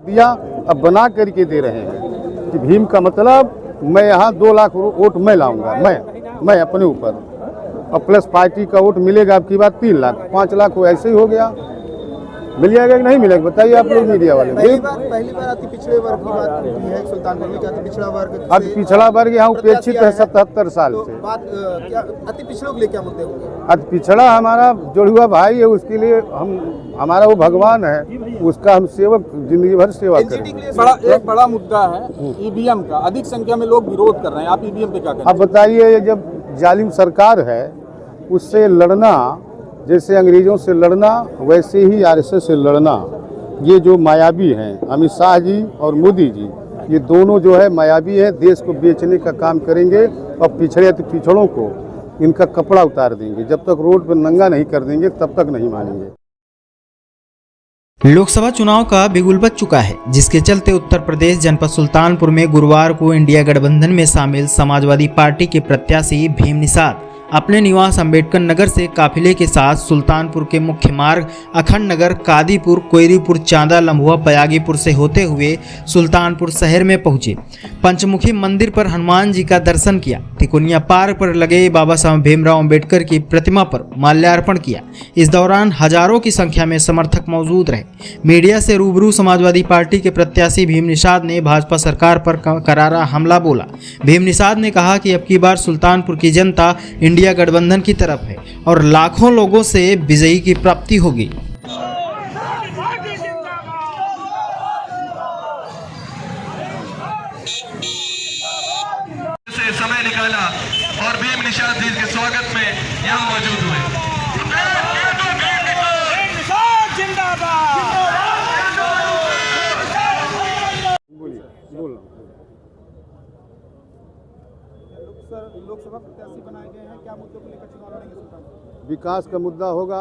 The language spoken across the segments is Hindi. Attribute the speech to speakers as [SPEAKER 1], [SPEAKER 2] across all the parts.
[SPEAKER 1] दिया अब बना करके दे रहे हैं कि भीम का मतलब मैं यहाँ 2 लाख वोट मैं लाऊंगा, मैं अपने ऊपर, और प्लस पार्टी का वोट मिलेगा अब की बात 3 लाख 5 लाख वो ऐसे ही हो गया। मिल जाएगा कि नहीं मिलेगा बताइए आप लोग मीडिया वाले।
[SPEAKER 2] पहली बार अति पिछड़े वर्ग की बात होती है सुल्तानपुर में, क्या अति पिछड़ा वर्ग?
[SPEAKER 1] अति पिछड़ा वर्ग यहाँ उपेक्षित है 77 साल से।
[SPEAKER 2] बात क्या अति पिछड़ों के लिए क्या मुद्दे होंगे?
[SPEAKER 1] अति पिछड़ा हमारा जुड़ुआ भाई है, उसके लिए हमारा वो भगवान है, उसका हम सेवक जिंदगी भर सेवा करेंगे।
[SPEAKER 3] एक बड़ा मुद्दा है ईवीएम का, अधिक संख्या में लोग विरोध कर रहे हैं, आप ईवीएम पे क्या करें?
[SPEAKER 1] अब बताइए, जब जालिम सरकार है उससे लड़ना, जैसे अंग्रेजों से लड़ना वैसे ही आरएसएस से लड़ना, ये जो मायावी हैं अमित शाह जी और मोदी जी, ये दोनों जो है मायावी है, देश को बेचने का काम करेंगे और पिछड़े पिछड़ों को इनका कपड़ा उतार देंगे। जब तक रोड पर नंगा नहीं कर देंगे तब तक नहीं मानेंगे।
[SPEAKER 4] लोकसभा चुनाव का बिगुल बज चुका है, जिसके चलते उत्तर प्रदेश जनपद सुल्तानपुर में गुरुवार को इंडिया गठबंधन में शामिल समाजवादी पार्टी के प्रत्याशी भीम निषाद अपने निवास अंबेडकर नगर से काफिले के साथ सुल्तानपुर के मुख्य मार्ग अखंड नगर, कादीपुर, कोयरीपुर, चांदा, लम्हुआ, पयागीपुर से होते हुए सुल्तानपुर शहर में पहुंचे। पंचमुखी मंदिर पर हनुमान जी का दर्शन किया, तिकोनिया पार्क पर लगे बाबा साहब भीमराव अंबेडकर की प्रतिमा पर माल्यार्पण किया। इस दौरान हजारों की संख्या में समर्थक मौजूद रहे। मीडिया से रूबरू समाजवादी पार्टी के प्रत्याशी भीम निषाद ने भाजपा सरकार पर करारा हमला बोला। भीम निषाद ने कहा कि अब की बार सुल्तानपुर की जनता इंडिया गठबंधन की तरफ है और लाखों लोगों से विजयी की प्राप्ति होगी।
[SPEAKER 5] समय निकाला और भीम निषाद जी के स्वागत में यहाँ मौजूद हुए।
[SPEAKER 2] लोकसभा प्रत्याशी बनाए गए हैं, क्या मुद्दों को लेकर चुनाव लड़ेंगे?
[SPEAKER 1] विकास का मुद्दा होगा,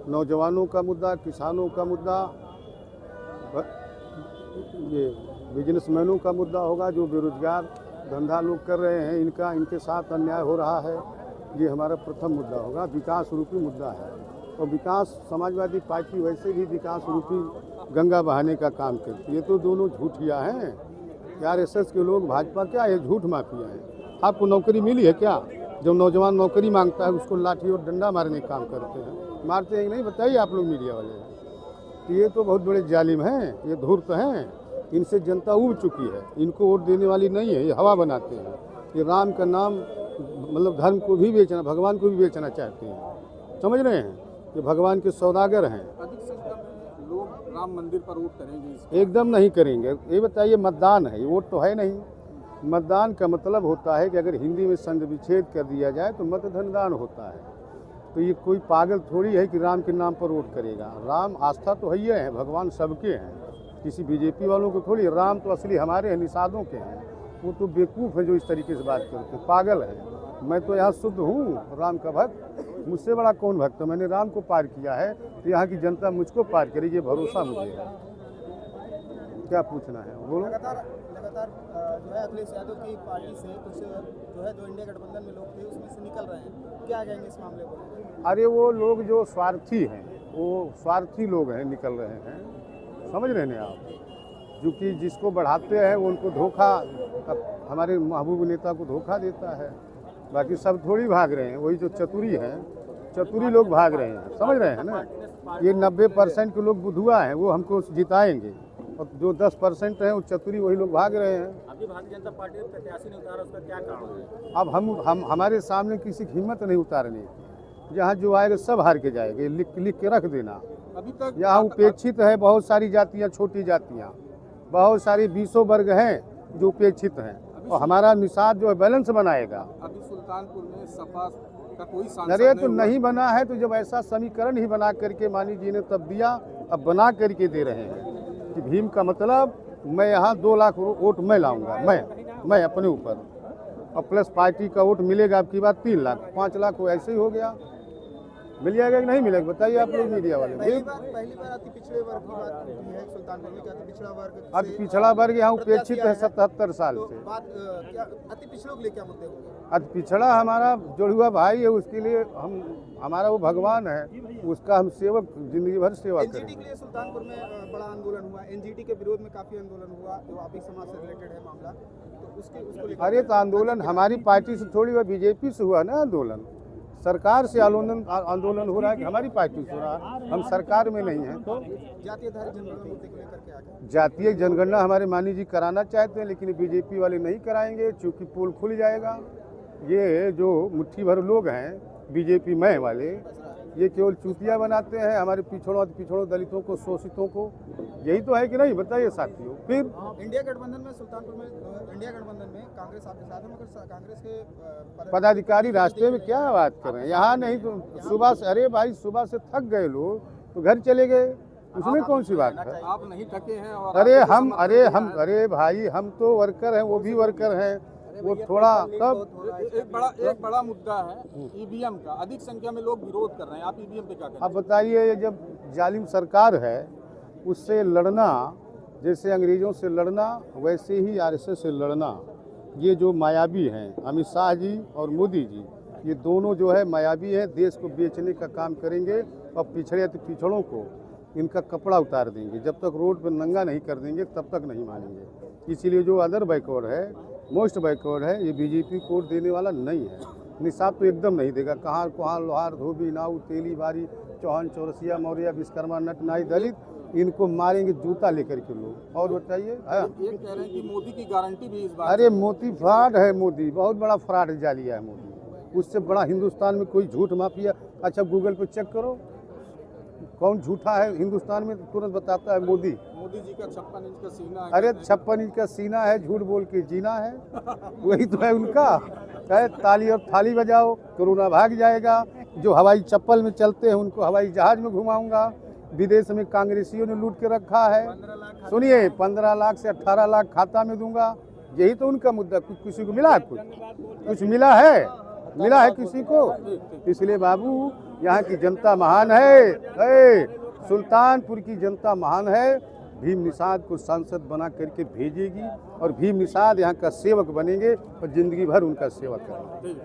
[SPEAKER 1] नौजवानों का मुद्दा, किसानों का मुद्दा, ये बिजनेसमैनों का मुद्दा होगा, जो बेरोजगार धंधा लोग कर रहे हैं इनके साथ अन्याय हो रहा है, ये हमारा प्रथम मुद्दा होगा। विकास रूपी मुद्दा है और विकास समाजवादी पार्टी वैसे भी विकास रूपी गंगा बहाने का काम करती है। ये तो दोनों झूठिया हैं। आरएसएस के लोग, भाजपा क्या है, झूठ माफिया है। आपको नौकरी मिली है क्या? जब नौजवान नौकरी मांगता है उसको लाठी और डंडा मारने का काम करते हैं, मारते हैं नहीं बताइए आप लोग मीडिया वाले। ये तो बहुत बड़े जालिम हैं, ये धूर्त हैं, इनसे जनता उब चुकी है, इनको वोट देने वाली नहीं है, ये हवा बनाते हैं। ये राम का नाम मतलब धर्म को भी बेचना, भगवान को भी बेचना चाहते हैं, समझ रहे हैं? ये भगवान के सौदागर हैं।
[SPEAKER 3] अधिक संख्या में लोग राम मंदिर पर वोट करेंगे?
[SPEAKER 1] एकदम नहीं करेंगे। ये बताइए, मतदान है, ये वोट तो है नहीं। मतदान का मतलब होता है कि अगर हिंदी में संघ विच्छेद कर दिया जाए तो मतदान होता है। तो ये कोई पागल थोड़ी है कि राम के नाम पर वोट करेगा। राम आस्था तो है ही है, भगवान सबके हैं, किसी बीजेपी वालों को थोड़ी। राम तो असली हमारे हैं, निषादों के हैं। वो तो बेवकूफ़ है जो इस तरीके से बात करते हैं, पागल है। मैं तो यहाँ शुद्ध हूँ, राम का भक्त, मुझसे बड़ा कौन भक्त है? मैंने राम को पार किया है, तो यहाँ की जनता मुझको पार करेगी, ये भरोसा मुझे है। क्या पूछना है बोलो।
[SPEAKER 2] लगातार जो है अखिलेश यादव की पार्टी से कुछ जो है, जो इंडिया गठबंधन में लोग थे उसमें से निकल रहे हैं, क्या कहेंगे इस मामले को?
[SPEAKER 1] अरे वो लोग जो स्वार्थी हैं, वो स्वार्थी लोग हैं, निकल रहे हैं, समझ रहे हैं आप? जो कि जिसको बढ़ाते हैं वो उनको धोखा, हमारे महबूब नेता को धोखा देता है। बाकी सब थोड़ी भाग रहे हैं, वही जो चतुरी हैं, चतुरी लोग भाग रहे हैं, समझ रहे हैं ना? ये 90% के लोग बुधुआ हैं, वो हमको जिताएंगे, और जो 10% हैं वो चतुरी, वही लोग भाग रहे हैं।
[SPEAKER 3] अभी भारतीय जनता पार्टी प्रत्याशी ने उतारा, उसका क्या कारण है?
[SPEAKER 1] अब हम हमारे सामने किसी की हिम्मत नहीं उतारने की। जहाँ जो आएगा सब हार के जाएंगे, लिख के रख देना।
[SPEAKER 3] अभी तक
[SPEAKER 1] यहाँ उपेक्षित है बहुत सारी जातियाँ, छोटी जातियाँ, बहुत सारी 20 वर्ग हैं जो उपेक्षित हैं, और हमारा निषाद जो है बैलेंस बनाएगा।
[SPEAKER 3] अभी सुल्तानपुर में सपा का कोई सांसद
[SPEAKER 1] अरे तो नहीं बना है, तो जब ऐसा समीकरण ही बना करके मानी जी ने तब दिया, अब बना करके दे रहे हैं कि भीम का मतलब मैं यहाँ 2 लाख वोट मैं लाऊंगा, मैं अपने ऊपर, और प्लस पार्टी का वोट मिलेगा अब की बात 3 लाख 5 लाख वो ऐसे ही हो गया। मिल जाएगा कि नहीं मिलेगा बताइए आप लोग मीडिया वाले।
[SPEAKER 2] पहली बार अति पिछड़े वर्ग की बात की है सुल्तानपुर में। क्या अति पिछड़ा वर्ग
[SPEAKER 1] अब पिछड़ा वर्ग यहाँ उपेक्षित है 77 साल
[SPEAKER 2] तो
[SPEAKER 1] से।
[SPEAKER 2] बात क्या अति पिछड़ों के लिए क्या मुद्दे होंगे?
[SPEAKER 1] अब पिछड़ा हमारा जुड़ुआ भाई है, उसके लिए हमारा वो भगवान है, उसका हम सेवक जिंदगी भर सेवा
[SPEAKER 2] एनजीटी
[SPEAKER 1] करें।
[SPEAKER 2] के लिए सुल्तानपुर में बड़ा आंदोलन हुआ। एनजीटी के विरोध में काफी आंदोलन हुआ, जो आपी समाज से रिलेटेड है मामला, तो उसको लेकर
[SPEAKER 1] अरे तो आंदोलन हमारी पार्टी से थोड़ी हुआ, बीजेपी से हुआ ना आंदोलन। सरकार से आंदोलन हो रहा है कि हमारी पार्टी से हो रहा है, हम सरकार में नहीं हैं। तो
[SPEAKER 2] जातीय आधारित जनगणना मुद्दे को लेकर के आगे
[SPEAKER 1] जातीय जनगणना हमारे मानी जी कराना चाहते हैं, लेकिन बीजेपी वाले नहीं कराएंगे क्योंकि पोल खुल जाएगा। ये जो मुट्ठी भर लोग हैं बीजेपी में वाले, ये केवल चूतिया बनाते हैं हमारे पिछड़ों दलितों को, शोषितों को। यही तो है कि नहीं बताइए साथियों। फिर
[SPEAKER 2] इंडिया गठबंधन में सुल्तानपुर में इंडिया गठबंधन में कांग्रेस आपके साथ है, मगर कांग्रेस के
[SPEAKER 1] पदाधिकारी रास्ते में क्या बात कर रहे हैं? यहाँ नहीं तो सुबह से, अरे भाई सुबह से थक गए लोग तो घर चले गए, उसमें कौन सी बात है?
[SPEAKER 3] आप नहीं थके हैं और
[SPEAKER 1] अरे भाई हम तो वर्कर हैं, वो भी वर्कर हैं, वो थोड़ा तब
[SPEAKER 3] एक बड़ा मुद्दा है ईवीएम का। अधिक संख्या में लोग विरोध कर रहे हैं, आप ईवीएम पे क्या करें?
[SPEAKER 1] अब बताइए, ये जब जालिम सरकार है उससे लड़ना, जैसे अंग्रेजों से लड़ना वैसे ही आरएसएस से लड़ना। ये जो मायावी हैं अमित शाह जी और मोदी जी, ये दोनों जो है मायावी हैं, देश को बेचने का काम करेंगे और पिछड़ों को इनका कपड़ा उतार देंगे। जब तक रोड पर नंगा नहीं कर देंगे तब तक नहीं मानेंगे। इसीलिए जो अदर बैकवर्ड है, मोस्ट बैकवर्ड है, ये बीजेपी को वोट देने वाला नहीं है। निषाद तो एकदम नहीं देगा। कहाँ कुहान, लोहार, धोबी, नाऊ, तेली, बारी, चौहान, चौरसिया, मौर्य, विश्वकर्मा, नट, नाई, दलित, इनको मारेंगे जूता लेकर के लोग। और बताइए।
[SPEAKER 3] ये कह रहे हैं कि मोदी की गारंटी भी इस बार।
[SPEAKER 1] अरे मोदी फ्रॉड है, मोदी बहुत बड़ा फ्रॉड जालिया है मोदी। उससे बड़ा हिंदुस्तान में कोई झूठ माफिया। अच्छा गूगल पे चेक करो कौन झूठा है हिंदुस्तान में, तो तुरंत बताता है मोदी
[SPEAKER 3] जी का 56 इंच का सीना है।
[SPEAKER 1] अरे 56 इंच का सीना है, झूठ बोल के जीना है, वही तो है उनका। चाहे ताली और थाली बजाओ, कोरोना भाग जाएगा। जो हवाई चप्पल में चलते हैं उनको हवाई जहाज में घुमाऊंगा। विदेश में कांग्रेसियों ने लूट के रखा है। सुनिए, 15 लाख से 18 लाख खाता में दूंगा, यही तो उनका मुद्दा। कुछ किसी को मिला, कुछ मिला है किसी को? इसलिए बाबू यहाँ की जनता महान है, सुल्तानपुर की जनता महान है। भीम निषाद को सांसद बना करके भेजेगी और भीम निषाद यहाँ का सेवक बनेंगे और जिंदगी भर उनका सेवा करेंगे।